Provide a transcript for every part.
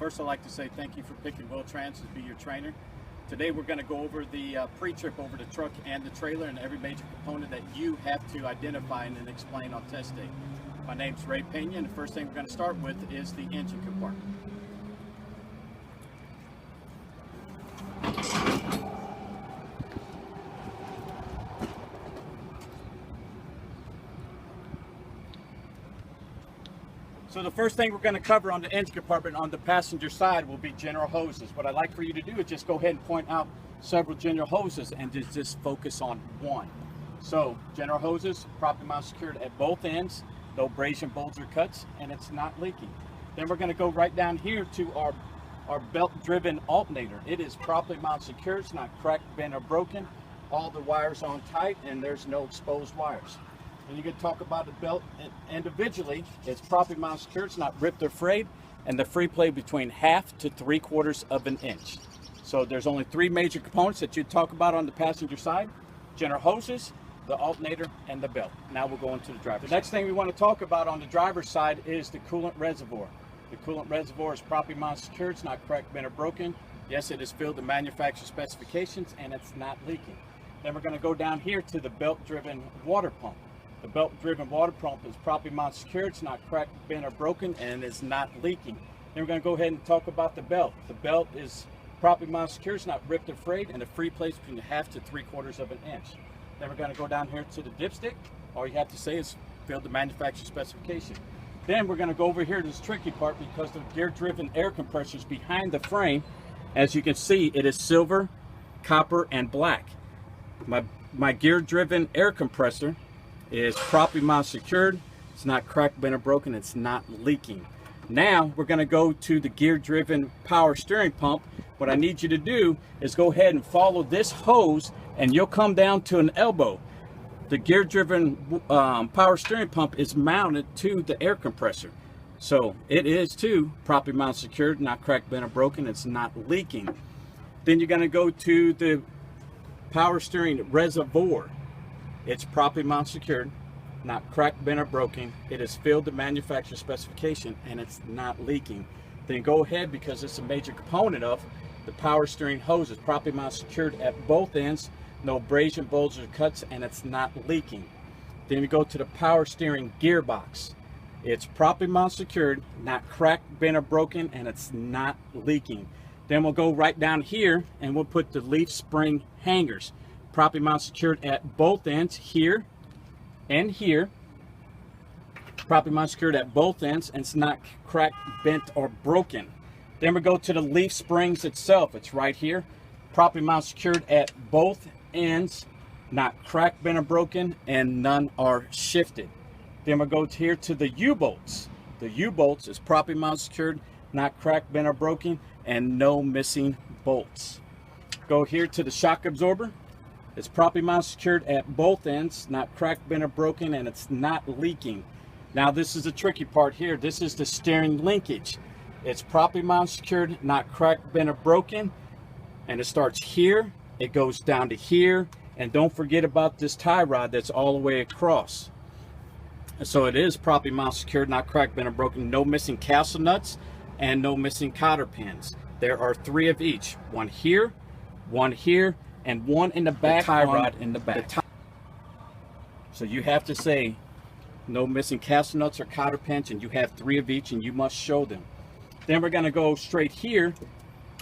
First, I'd like to say thank you for picking Wil-Trans to be your trainer. Today we're going to go over the pre-trip over the truck and the trailer and every major component that you have to identify and then explain on test day. My name's Ray Pena, and the first thing we're going to start with is the engine compartment. So the first thing we're going to cover on the engine compartment on the passenger side will be general hoses. What I'd like for you to do is just go ahead and point out several general hoses and just focus on one. So general hoses, properly mount secured at both ends, no abrasion, bulge, or cuts, and it's not leaking. Then we're going to go right down here to our belt-driven alternator. It is properly mount secured, it's not cracked, bent, or broken. All the wires on tight, and there's no exposed wires. And you can talk about the belt individually. It's properly mount secured, it's not ripped or frayed, and the free play between 1/2 to 3/4 of an inch. So there's only three major components that you talk about on the passenger side: general hoses, the alternator, and the belt. Now we'll go into the driver's side. The next thing we want to talk about on the driver's side is the coolant reservoir. The coolant reservoir is properly mount secured, it's not cracked, bent, or broken. Yes, it is filled to manufacturer specifications, and it's not leaking. Then we're going to go down here to the belt-driven water pump. The belt-driven water pump is properly mount secured, it's not cracked, bent, or broken, and is not leaking. Then we're going to go ahead and talk about the belt. The belt is properly mount secured, it's not ripped or frayed, and the free place between 1/2 to 3/4 of an inch. Then we're going to go down here to the dipstick. All you have to say is fill the manufacturer specification. Then we're going to go over here to this tricky part because the gear-driven air compressor is behind the frame. As you can see, it is silver, copper, and black. My gear-driven air compressor is properly mount secured, it's not cracked, bent, or broken, it's not leaking. Now we're going to go to the gear-driven power steering pump. What I need you to do is go ahead and follow this hose, and you'll come down to an elbow. The gear-driven power steering pump is mounted to the air compressor, so it is too properly mount secured, not cracked, bent, or broken, it's not leaking. Then you're going to go to the power steering reservoir. It's properly mount secured, not cracked, bent, or broken. It is filled to manufacturer specification, and it's not leaking. Then go ahead, because it's a major component of the power steering hose, is properly mount secured at both ends, no abrasion, bulge, or cuts, and it's not leaking. Then we go to the power steering gearbox. It's properly mount secured, not cracked, bent, or broken, and it's not leaking. Then we'll go right down here and we'll put the leaf spring hangers. Properly mount secured at both ends, here and here. Properly mount secured at both ends, and it's not cracked, bent, or broken. Then we go to the leaf springs itself. It's right here. Properly mount secured at both ends, not cracked, bent, or broken, and none are shifted. Then we go here to the U-bolts. The U-bolts is properly mount secured, not cracked, bent, or broken, and no missing bolts. Go here to the shock absorber. It's properly mount secured at both ends, not cracked, bent, or broken, and it's not leaking. Now this is the tricky part here. This is the steering linkage. It's properly mount secured, not cracked, bent, or broken, and it starts here, it goes down to here, and don't forget about this tie rod that's all the way across. So it is properly mount secured, not cracked, bent, or broken, no missing castle nuts, and no missing cotter pins. There are 3 of each, one here, and one in the back, tie rod in the back. So you have to say no missing castle nuts or cotter pins, and you have 3 of each, and you must show them. Then we're going to go straight here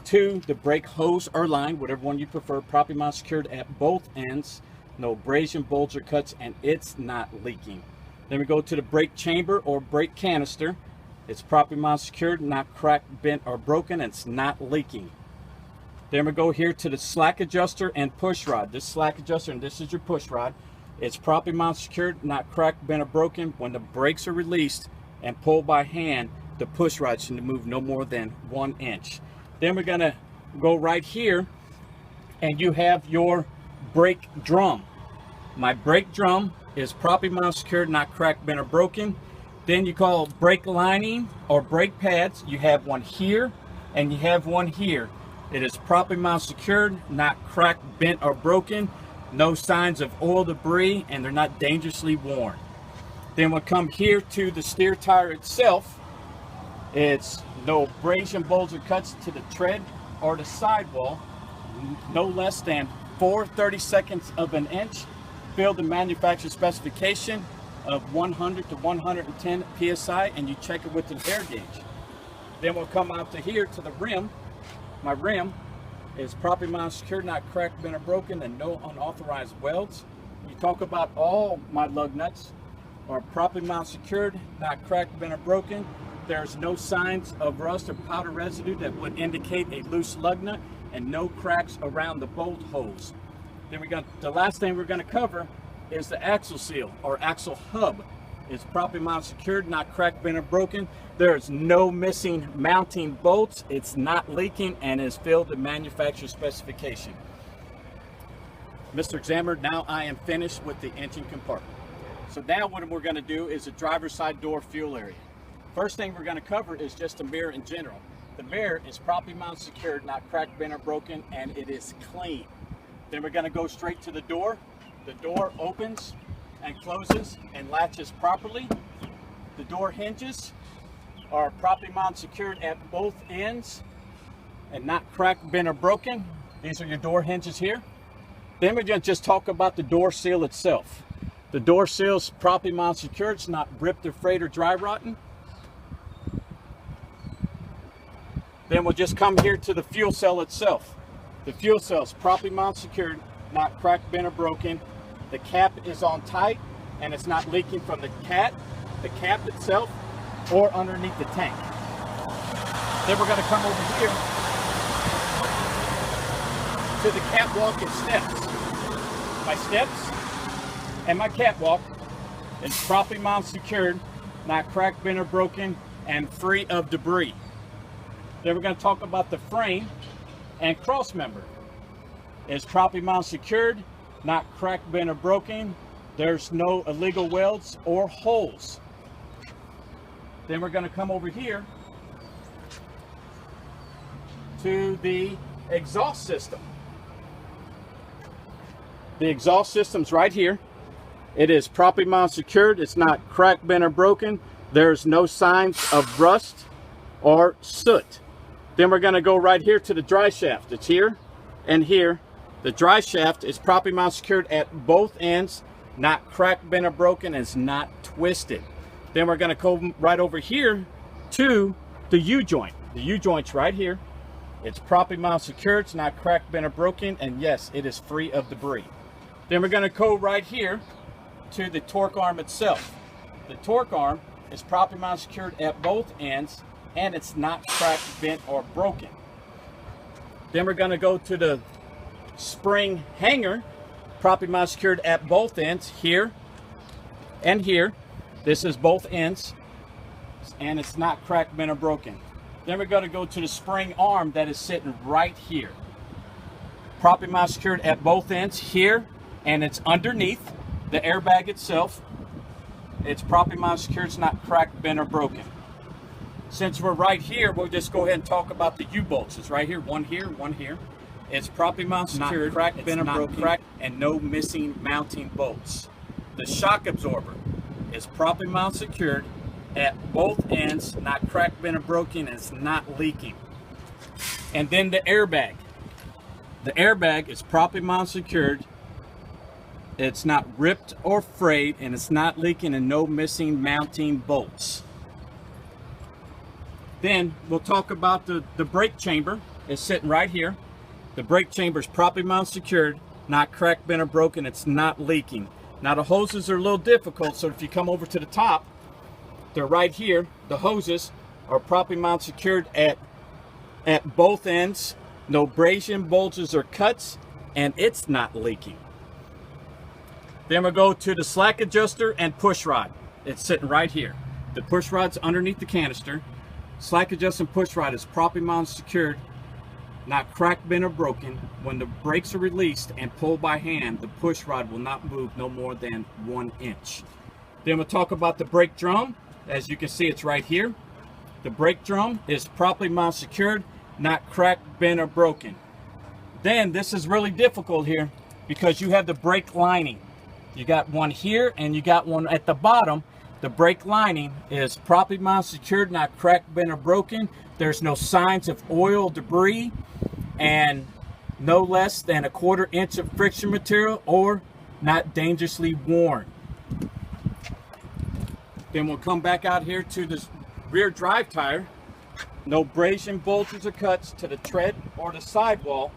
to the brake hose or line, whatever one you prefer, properly mount secured at both ends, no abrasion, bulge, or cuts, and it's not leaking. Then we go to the brake chamber or brake canister. It's properly mount secured, not cracked, bent, or broken, and it's not leaking. Then we go here to the slack adjuster and push rod. This slack adjuster, and this is your push rod. It's properly mount secured, not cracked, bent, or broken. When the brakes are released and pulled by hand, the push rod should move no more than 1 inch. Then we're going to go right here, and you have your brake drum. My brake drum is properly mount secured, not cracked, bent, or broken. Then you call brake lining or brake pads. You have one here, and you have one here. It is properly mount secured, not cracked, bent, or broken. No signs of oil debris, and they're not dangerously worn. Then we'll come here to the steer tire itself. It's no abrasion, bulge, or cuts to the tread or the sidewall, no less than 4/32 of an inch, filled the manufacturer specification of 100 to 110 psi, and you check it with an air gauge. Then we'll come out to here to the rim. My rim is properly mounted, secured, not cracked, bent, or broken, and no unauthorized welds. You talk about all my lug nuts are properly mounted, secured, not cracked, bent, or broken. There's no signs of rust or powder residue that would indicate a loose lug nut, and no cracks around the bolt holes. Then the last thing we're going to cover is the axle seal or axle hub. It's properly mounted, secured, not cracked, bent, or broken. There's no missing mounting bolts. It's not leaking and is filled to manufacturer specification. Mr. Examiner, now I am finished with the engine compartment. So now what we're going to do is the driver's side door fuel area. First thing we're going to cover is just the mirror in general. The mirror is properly mounted, secured, not cracked, bent, or broken, and it is clean. Then we're going to go straight to the door. The door opens and closes and latches properly. The door hinges are properly mounted, secured at both ends and not cracked, bent, or broken. These are your door hinges here. Then we're going to just talk about the door seal itself. The door seal is properly mounted, secured. It's not ripped or frayed or dry rotten. Then we'll just come here to the fuel cell itself. The fuel cell is properly mounted, secured, not cracked, bent, or broken. The cap is on tight and it's not leaking from the cap itself, or underneath the tank. Then we're going to come over here to the catwalk and steps. My steps and my catwalk is properly mounted, secured, not cracked, bent, or broken, and free of debris. Then we're going to talk about the frame and cross member. It's properly mounted, secured, not cracked, bent, or broken. There's no illegal welds or holes. Then we're going to come over here to the exhaust system. The exhaust system's right here. It is properly mounted, secured. It's not cracked, bent, or broken. There's no signs of rust or soot. Then we're going to go right here to the dry shaft. It's here and here. The dry shaft is properly mounted, secured at both ends, not cracked, bent, or broken, and it's not twisted. Then we're going to go right over here to the U-joint. The U-joint's right here. It's properly mounted, secured. It's not cracked, bent, or broken, and yes, it is free of debris. Then we're going to go right here to the torque arm itself. The torque arm is properly mounted, secured at both ends, and it's not cracked, bent, or broken. Then we're going to go to the spring hanger, properly mounted, secured at both ends, here and here. This is both ends, and it's not cracked, bent, or broken. Then we're going to go to the spring arm that is sitting right here. Properly mounted, secured at both ends, here, and it's underneath the airbag itself. It's properly mounted, secured. It's not cracked, bent, or broken. Since we're right here, we'll just go ahead and talk about the U-bolts. It's right here, one here, one here. It's properly mounted, secured, not cracked, bent, or broken, cracked, and no missing mounting bolts. The shock absorber is properly mounted, secured at both ends, not cracked, bent, or broken, and it's not leaking. And then the airbag. The airbag is properly mounted, secured. It's not ripped or frayed, and it's not leaking, and no missing mounting bolts. Then we'll talk about the brake chamber. It's sitting right here. The brake chamber is properly mounted, secured, not cracked, bent, or broken. It's not leaking. Now the hoses are a little difficult, so if you come over to the top, they're right here. The hoses are properly mounted, secured at both ends. No abrasion, bulges, or cuts, and it's not leaking. Then we'll go to the slack adjuster and push rod. It's sitting right here. The push rod's underneath the canister. Slack adjusting push rod is properly mounted, secured, not cracked, bent, or broken. When the brakes are released and pulled by hand, the push rod will not move no more than 1 inch. Then we'll talk about the brake drum. As you can see, it's right here. The brake drum is properly mounted, secured, not cracked, bent, or broken. Then this is really difficult here because you have the brake lining. You got one here and you got one at the bottom, The brake lining is properly mounted, secured, not cracked, bent, or broken. There's no signs of oil, debris, and no less than 1/4 inch of friction material, or not dangerously worn. Then we'll come back out here to this rear drive tire. No abrasion, bulges, or cuts to the tread or the sidewall.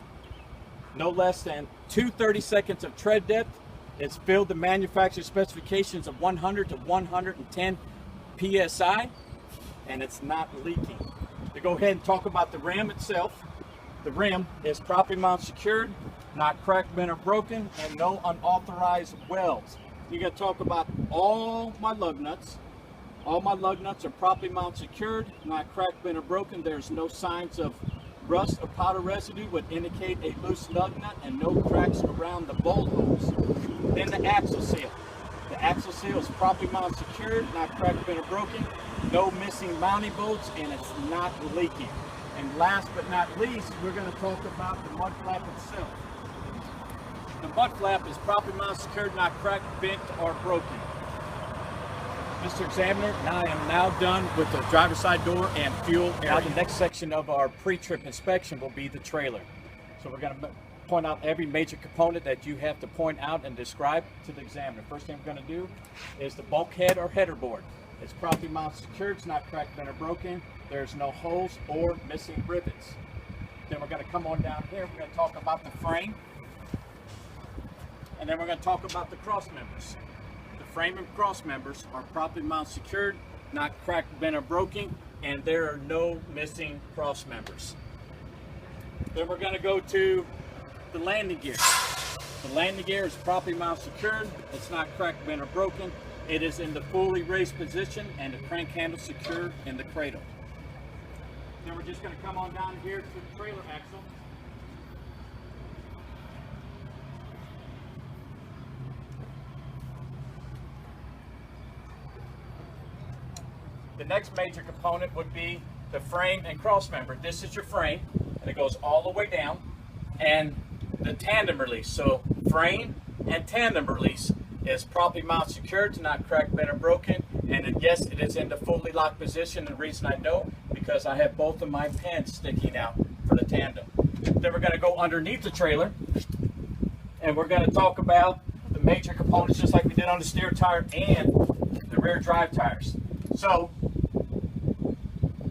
No less than 2/32 of tread depth. It's filled to manufacturer specifications of 100 to 110 psi, and it's not leaking. To go ahead and talk about the rim itself, the rim is properly mounted, secured, not cracked, bent, or broken, and no unauthorized welds. You're going to talk about all my lug nuts. All my lug nuts are properly mounted, secured, not cracked, bent, or broken. There's no signs of rust or powder residue would indicate a loose lug nut, and no cracks around the bolt holes. Then the axle seal. The axle seal is properly mounted, secured, not cracked, bent, or broken. No missing mounting bolts, and it's not leaking. And last but not least, we're going to talk about the mud flap itself. The mud flap is properly mounted, secured, not cracked, bent, or broken. Mr. Examiner, I am now done with the driver's side door and fuel area. Now the next section of our pre-trip inspection will be the trailer. So we're going to point out every major component that you have to point out and describe to the examiner. First thing we're going to do is the bulkhead or header board. It's properly mounted, secured, it's not cracked, bent, or broken. There's no holes or missing rivets. Then we're going to come on down here. We're going to talk about the frame. And then we're going to talk about the cross members. The frame and cross members are properly mounted, secured, not cracked, bent, or broken, and there are no missing cross members. Then we're going to go to the landing gear. The landing gear is properly mounted, secured, it's not cracked, bent, or broken. It is in the fully raised position, and the crank handle secured in the cradle. Then we're just going to come on down here to the trailer axle. The next major component would be the frame and cross member. This is your frame, and it goes all the way down, and the tandem release. So frame and tandem release is properly mounted, secured, to not crack, bent, or broken, and yes, it is in the fully locked position. And the reason I know, because I have both of my pins sticking out for the tandem. Then we're going to go underneath the trailer, and we're going to talk about the major components, just like we did on the steer tire and the rear drive tires. So,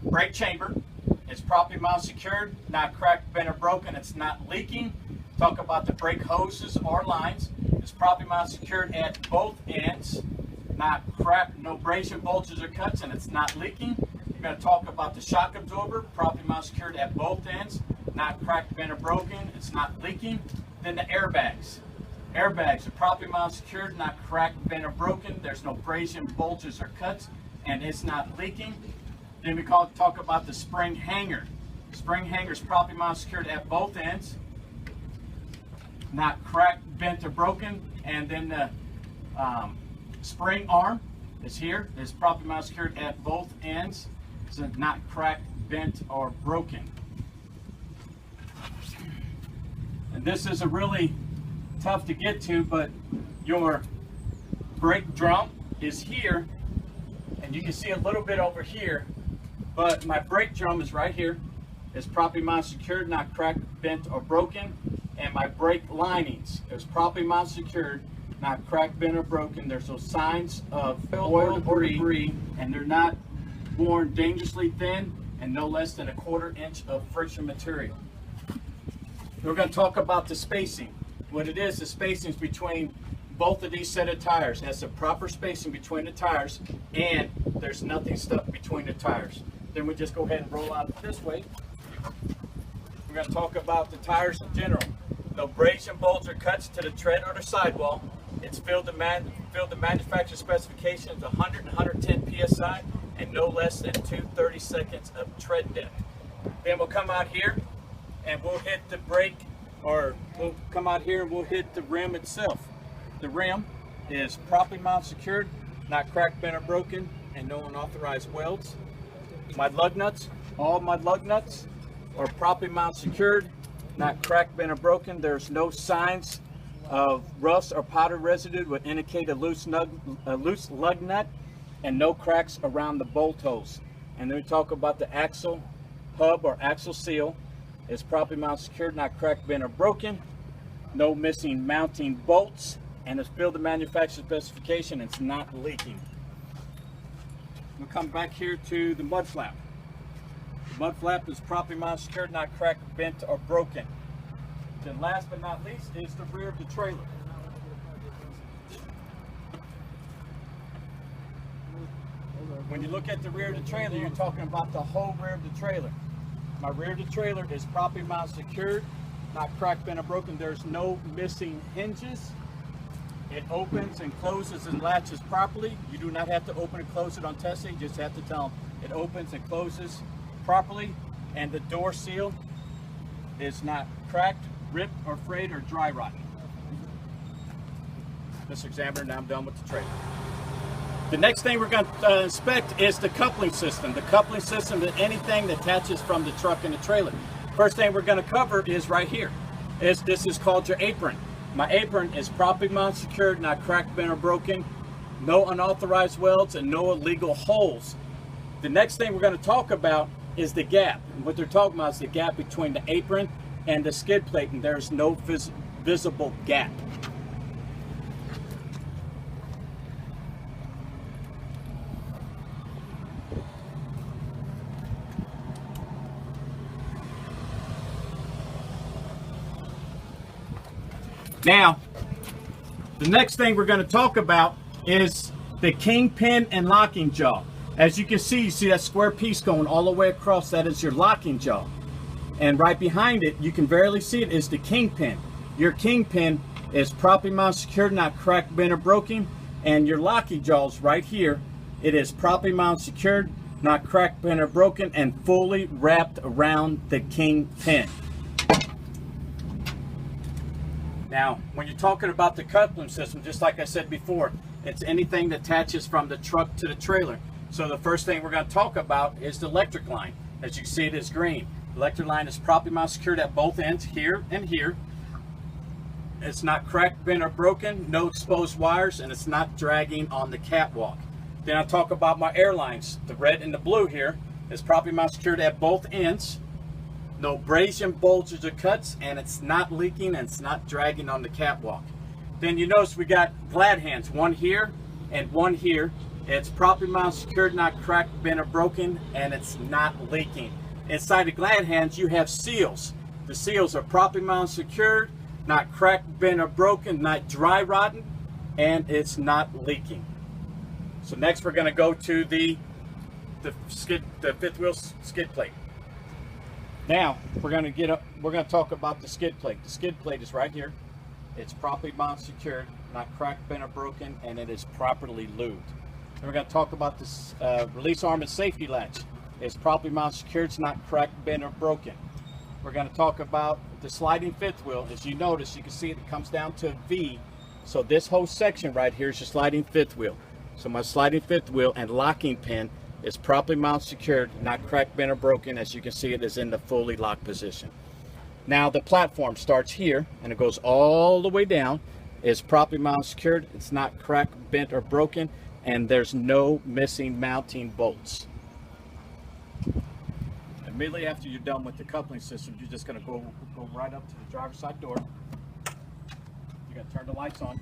brake chamber is properly mounted, secured, not cracked, bent, or broken. It's not leaking. Talk about the brake hoses or lines. It's properly mounted, secured at both ends, not cracked, no abrasion, bulges, or cuts, and it's not leaking. You're going to talk about the shock absorber, properly mounted, secured at both ends, not cracked, bent, or broken. It's not leaking. Then the airbags. Airbags are properly mounted, secured, not cracked, bent, or broken. There's no abrasion, bulges, or cuts, and it's not leaking. Then we talk about the spring hanger. Spring hanger is properly mounted, secured at both ends, not cracked, bent, or broken. And then the spring arm is here. It's properly mounted, secured at both ends. It's not cracked, bent, or broken. And this is a really tough to get to, but your brake drum is here, and you can see a little bit over here, but my brake drum is right here. It's properly mounted, secured, not cracked, bent, or broken. And my brake linings is properly mounted, secured, not cracked, bent, or broken. There's no signs of oil or debris, and they're not worn dangerously thin, and no less than 1/4 inch of friction material. We're going to talk about the spacing. What it is, the spacing is between both of these set of tires. It has the proper spacing between the tires, and there's nothing stuck between the tires. Then we just go ahead and roll out this way. We're going to talk about the tires in general. No abrasion, bolts, or cuts to the tread or the sidewall. It's filled to manufacturer specifications of 100 and 110 psi, and no less than 2/32 of tread depth. Then we'll come out here and we'll hit the brake, or we'll come out here and we'll hit the rim itself. The rim is properly mounted, secured, not cracked, bent, or broken, and no unauthorized welds. My lug nuts, all my lug nuts are properly mounted, secured, not cracked, bent, or broken. There's no signs of rust or powder residue would indicate a loose lug nut, and no cracks around the bolt holes. And then we talk about the axle hub or axle seal. It's properly mounted, secured, not cracked, bent, or broken. No missing mounting bolts, and it's filled the manufacturer specification. It's not leaking. We'll come back here to the mud flap. The mud flap is properly mounted, secured, not cracked, bent, or broken. Then last but not least is the rear of the trailer. When you look at the rear of the trailer, you're talking about the whole rear of the trailer. My rear of the trailer is properly mounted, secured, not cracked, bent, or broken. There's no missing hinges. It opens and closes and latches properly. You do not have to open and close it on testing. You just have to tell them it opens and closes properly. And the door seal is not cracked, ripped, or frayed, or dry rotted. Mr. Examiner, now I'm done with the trailer. The next thing we're going to inspect is the coupling system. The coupling system is anything that attaches from the truck and the trailer. First thing we're going to cover is right here. This is called your apron. My apron is properly mounted, secured, not cracked, bent, or broken. No unauthorized welds and no illegal holes. The next thing we're going to talk about is the gap. And what they're talking about is the gap between the apron and the skid plate, and there's no visible gap. Now, the next thing we're going to talk about is the kingpin and locking jaw. As you see that square piece going all the way across. That is your locking jaw. And right behind it, you can barely see it, is the kingpin. Your kingpin is properly mounted, secured, not cracked, bent, or broken. And your locking jaws right here, it is properly mounted, secured, not cracked, bent, or broken, and fully wrapped around the kingpin. Now, when you're talking about the coupling system, just like I said before, it's anything that attaches from the truck to the trailer. So the first thing we're going to talk about is the electric line. As you can see, it is green. The electric line is properly mounted, secured at both ends, here and here. It's not cracked, bent, or broken, no exposed wires, and it's not dragging on the catwalk. Then I'll talk about my airlines. The red and the blue here is properly mounted, secured at both ends. No abrasion, bulges, or cuts, and it's not leaking and it's not dragging on the catwalk. Then you notice we got glad hands, one here and one here. It's properly mounted, secured, not cracked, bent, or broken, and it's not leaking. Inside the glad hands, you have seals. The seals are properly mounted, secured, not cracked, bent, or broken, not dry rotten, and it's not leaking. So next we're going to go to the fifth wheel skid plate. Now we're going to talk about the skid plate. The skid plate is right here. It's properly mounted, secured, not cracked, bent, or broken, and it is properly lubed. Then we're going to talk about this release arm and safety latch. It's properly mounted, secured, it's not cracked, bent, or broken. We're going to talk about the sliding fifth wheel. As you notice, you can see it comes down to a V. So this whole section right here is your sliding fifth wheel. So my sliding fifth wheel and locking pin is properly mounted, secured, not cracked, bent, or broken. As you can see, it is in the fully locked position. Now the platform starts here and it goes all the way down. It's properly mounted, secured, it's not cracked, bent, or broken, and there's no missing mounting bolts. Immediately after you're done with the coupling system, you're just going to go right up to the driver's side door. You're going to turn the lights on,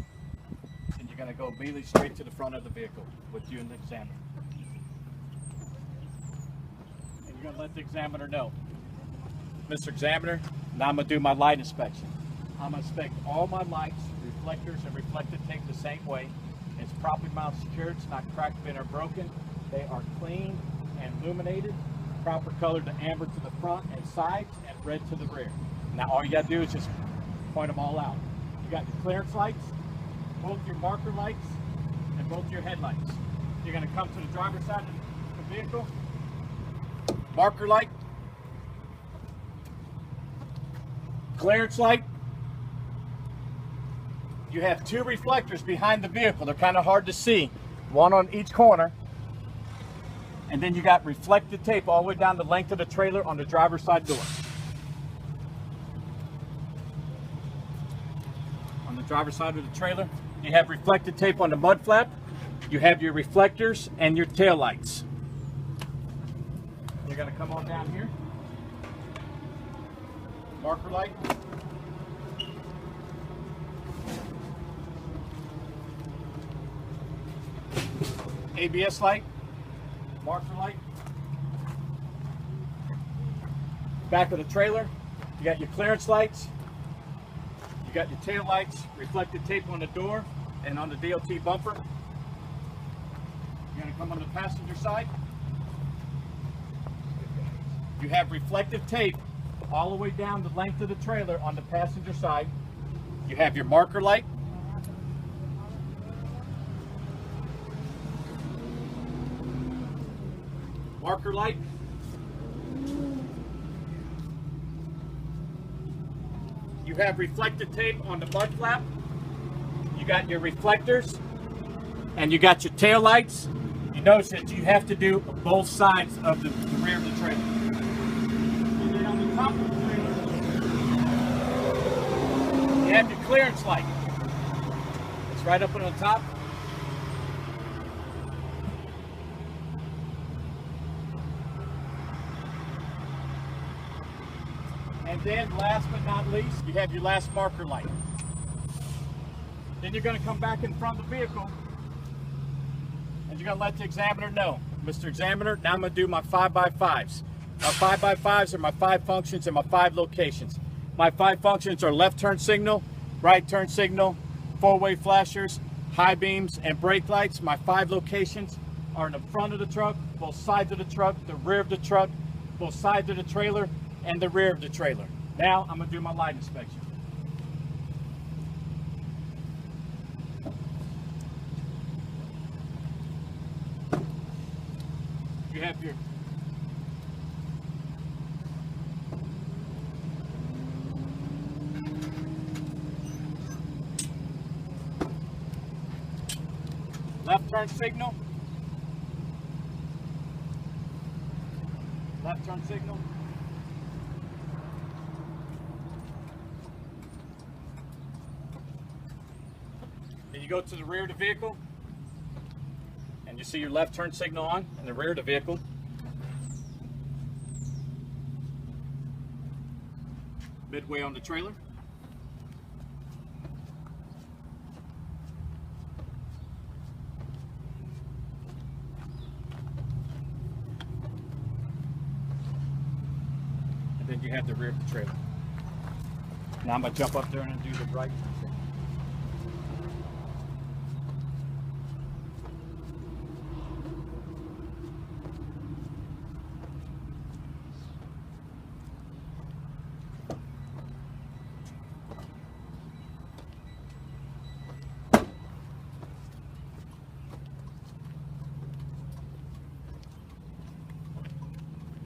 and you're going to go immediately straight to the front of the vehicle with you and the examiner. And you're going to let the examiner know, Mr. Examiner, now I'm going to do my light inspection. I'm going to inspect all my lights, reflectors, and reflective tape the same way. It's properly mounted, secured, it's not cracked, bent, or broken. They are clean and illuminated. Proper color to amber to the front and sides, and red to the rear. Now all you got to do is just point them all out. You got your clearance lights, both your marker lights, and both your headlights. You're going to come to the driver's side of the vehicle. Marker light, clearance light. You have two reflectors behind the vehicle. They're kind of hard to see, one on each corner. And then you got reflective tape all the way down the length of the trailer on the driver's side door. On the driver's side of the trailer, you have reflective tape on the mud flap. You have your reflectors and your tail lights. You're going to come on down here. Marker light. ABS light. Marker light. Back of the trailer, you got your clearance lights. You got your tail lights, reflective tape on the door and on the DOT bumper. You're going to come on the passenger side. You have reflective tape all the way down the length of the trailer on the passenger side. You have your marker light. Marker light. You have reflective tape on the mud flap. You got your reflectors and you got your tail lights. You notice that you have to do both sides of the rear of the trailer. And then on the top of the trailer, you have your clearance light. It's right up on the top. And then last but not least, you have your last marker light. Then you're going to come back in front of the vehicle and you're going to let the examiner know, Mr. Examiner, now I'm going to do my 5x5s. My 5x5s are my 5 functions and my 5 locations. My 5 functions are left turn signal, right turn signal, 4-way flashers, high beams, and brake lights. My 5 locations are in the front of the truck, both sides of the truck, the rear of the truck, both sides of the trailer, and the rear of the trailer. Now I'm going to do my light inspection. You have your left turn signal, left turn signal, then you go to the rear of the vehicle and you see your left turn signal on in the rear of the vehicle. Midway on the trailer. And then you have the rear of the trailer. Now I'm going to jump up there and do the right turn signal.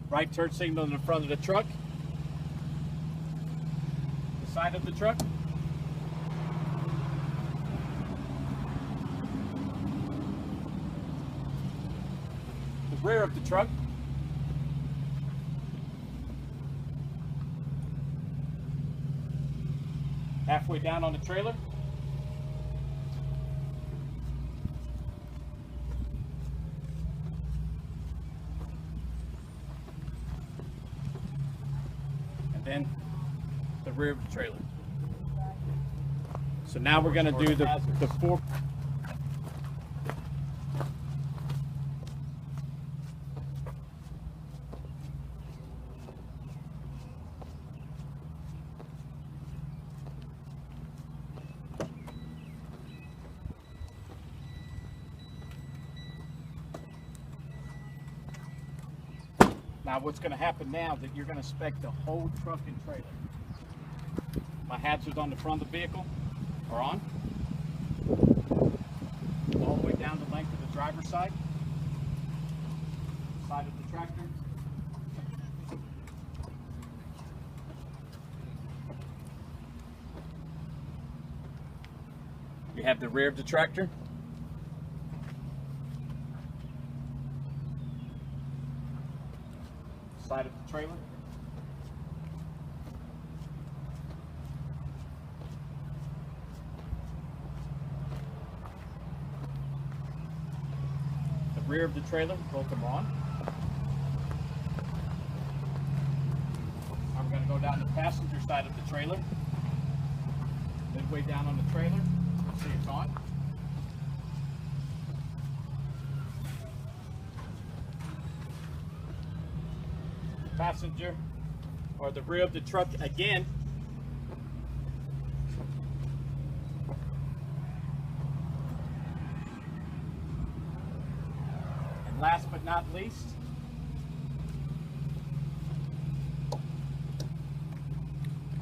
Right turn signal in the front of the truck, the side of the truck, the rear of the truck, halfway down on the trailer, then the rear of the trailer. So now we're going to do the 4. Now what's going to happen now is that you're going to inspect the whole truck and trailer. My hazards on the front of the vehicle are on. All the way down the length of the driver's side. Side of the tractor. You have the rear of the tractor. Side of the trailer. rear of the trailer, both of them on. I'm going to go down the passenger side of the trailer. Midway down on the trailer, see it's on. Passenger or the rear of the truck again. And last but not least,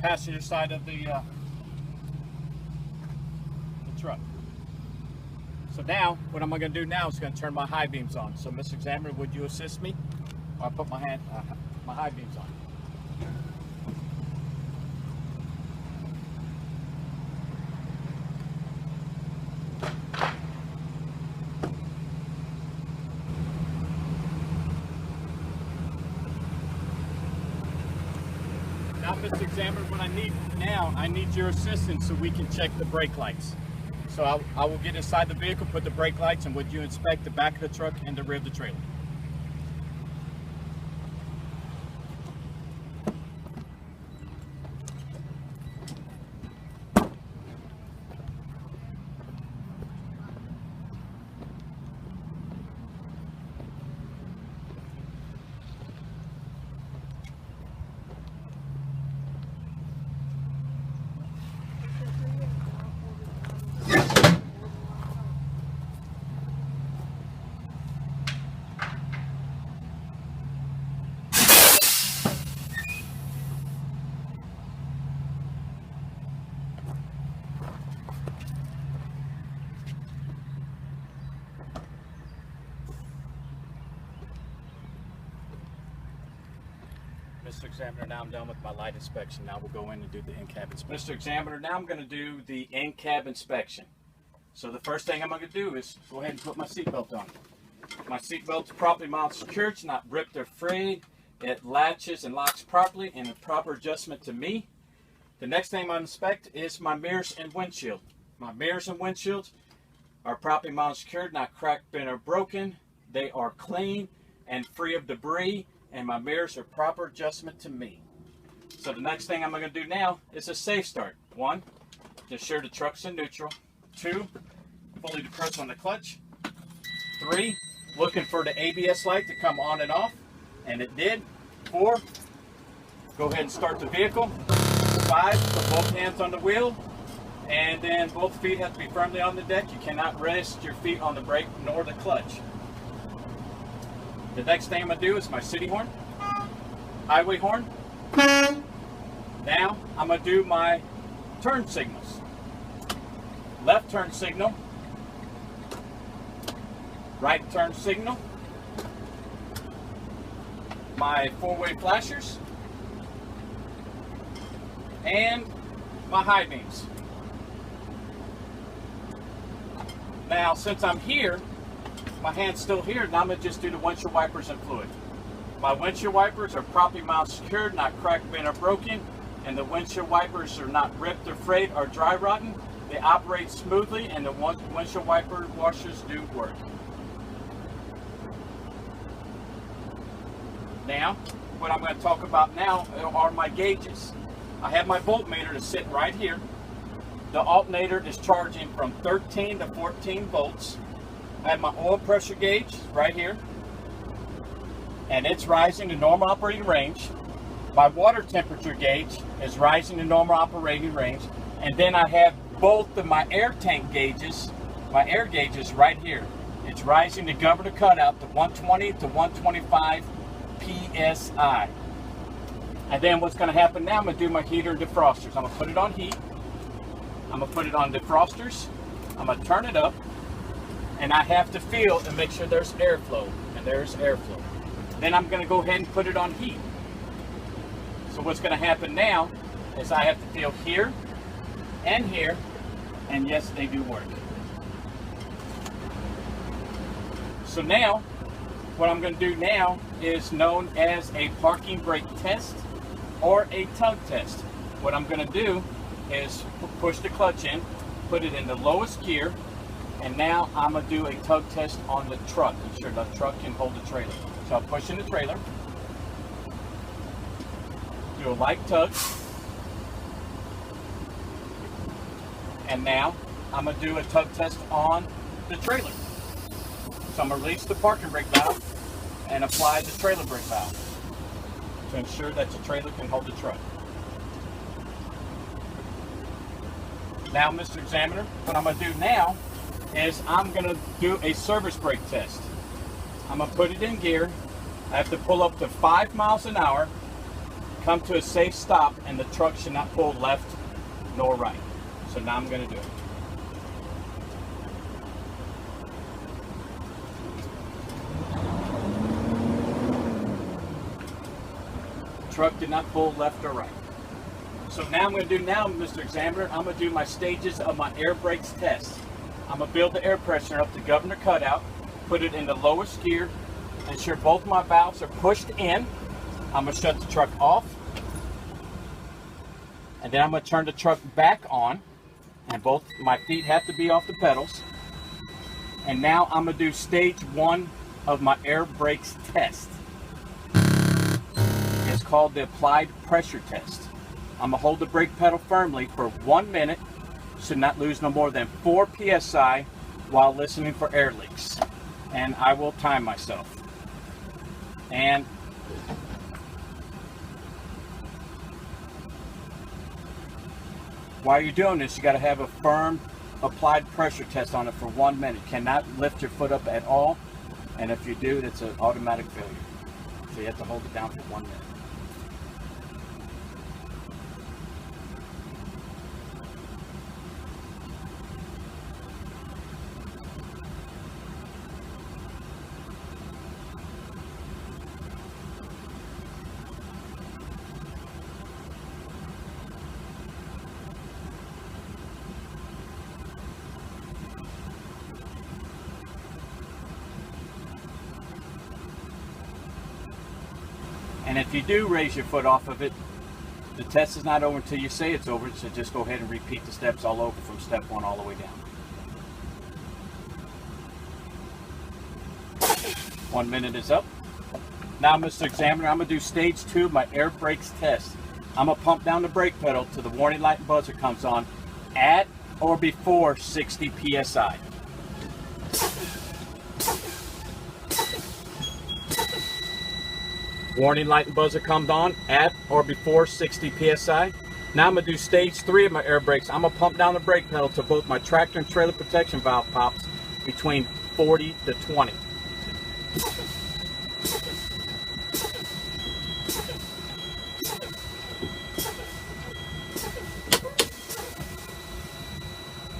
passenger side of the truck. So now, what am I going to do now is going to turn my high beams on. So, Mr. Examiner, would you assist me? I'll put my high beams on. Now, Mr. Examiner, what I need now, I need your assistance so we can check the brake lights. So I will get inside the vehicle, put the brake lights, and would you inspect the back of the truck and the rear of the trailer? Mr. Examiner, now I'm done with my light inspection. Now we'll go in and do the in-cab inspection. Mr. Examiner, now I'm going to do the in-cab inspection. So the first thing I'm going to do is go ahead and put my seatbelt on. My seatbelt's properly mounted secure. It's not ripped or frayed. It latches and locks properly and a proper adjustment to me. The next thing I'm going to inspect is my mirrors and windshield. My mirrors and windshields are properly mounted secured, not cracked, bent, or broken. They are clean and free of debris, and my mirrors are proper adjustment to me. So the next thing I'm going to do now is a safe start. 1, to ensure the truck's in neutral. 2, fully depress on the clutch. 3, looking for the ABS light to come on and off, and it did. 4, go ahead and start the vehicle. 5, put both hands on the wheel, and then both feet have to be firmly on the deck. You cannot rest your feet on the brake nor the clutch. The next thing I'm going to do is my city horn, highway horn. Now I'm going to do my turn signals. Left turn signal, right turn signal, my 4-way flashers, and my high beams. Now, since I'm here, my hand's still here, and I'm going to just do the windshield wipers and fluid. My windshield wipers are properly mounted secured, not cracked, bent, or broken, and the windshield wipers are not ripped or frayed or dry rotten. They operate smoothly, and the windshield wiper washers do work. Now, what I'm going to talk about now are my gauges. I have my voltmeter to sit right here. The alternator is charging from 13 to 14 volts. I have my oil pressure gauge right here, and it's rising to normal operating range. My water temperature gauge is rising to normal operating range, and then I have both of my air tank gauges, my air gauges right here. It's rising to governor cutout to 120 to 125 PSI. And then what's going to happen now, I'm going to do my heater and defrosters. I'm going to put it on heat. I'm going to put it on defrosters. I'm going to turn it up. And I have to feel and make sure there's airflow. And there's airflow. Then I'm going to go ahead and put it on heat. So what's going to happen now is I have to feel here and here. And yes, they do work. So now, what I'm going to do now is known as a parking brake test or a tug test. What I'm going to do is push the clutch in, put it in the lowest gear, And now I'm going to do a tug test on the truck. Ensure the truck can hold the trailer. So I'm pushing the trailer. Do a light tug. And now I'm going to do a tug test on the trailer. So I'm going to release the parking brake valve and apply the trailer brake valve to ensure that the trailer can hold the truck. Now, Mr. Examiner, what I'm going to do now is I'm going to do a service brake test. I'm going to put it in gear. I have to pull up to 5 miles an hour, come to a safe stop, and the truck should not pull left nor right. So now I'm going to do it. The truck did not pull left or right. So now I'm going to do now, Mr. Examiner, I'm going to do my stages of my air brakes test. I'm going to build the air pressure up to governor cutout, put it in the lowest gear, ensure both my valves are pushed in. I'm going to shut the truck off. And then I'm going to turn the truck back on. And both my feet have to be off the pedals. And now I'm going to do stage 1 of my air brakes test. It's called the applied pressure test. I'm going to hold the brake pedal firmly for 1 minute. Should not lose no more than 4 psi while listening for air leaks. And I will time myself. And while you're doing this, you got to have a firm applied pressure test on it for 1 minute. Cannot lift your foot up at all. And if you do, that's an automatic failure. So you have to hold it down for 1 minute. And if you do raise your foot off of it, the test is not over until you say it's over, so just go ahead and repeat the steps all over from step 1 all the way down. 1 minute is up. Now, Mr. Examiner, I'm going to do stage 2 of my air brakes test. I'm going to pump down the brake pedal till the warning light and buzzer comes on at or before 60 psi. Warning light and buzzer comes on at or before 60 psi. Now I'm going to do stage 3 of my air brakes. I'm going to pump down the brake pedal to both my tractor and trailer protection valve pops between 40 to 20.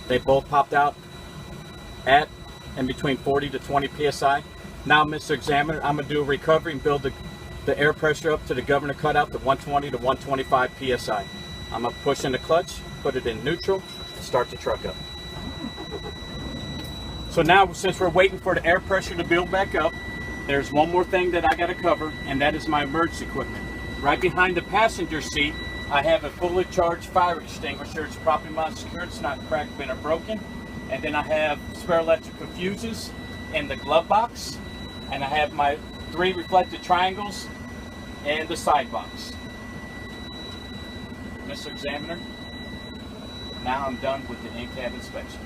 They both popped out at and between 40 to 20 psi. Now, Mr. Examiner, I'm going to do a recovery and build the air pressure up to the governor cutout to 120 to 125 psi. I'm going to push in the clutch, put it in neutral, start the truck up. So now, since we're waiting for the air pressure to build back up, there's one more thing that I got to cover, and that is my emergency equipment. Right behind the passenger seat, I have a fully charged fire extinguisher. It's properly mounted secure, it's not cracked, bent, or broken. And then I have spare electrical fuses in the glove box, and I have my 3 reflected triangles and the side box. Mr. Examiner, now I'm done with the in-cab inspection.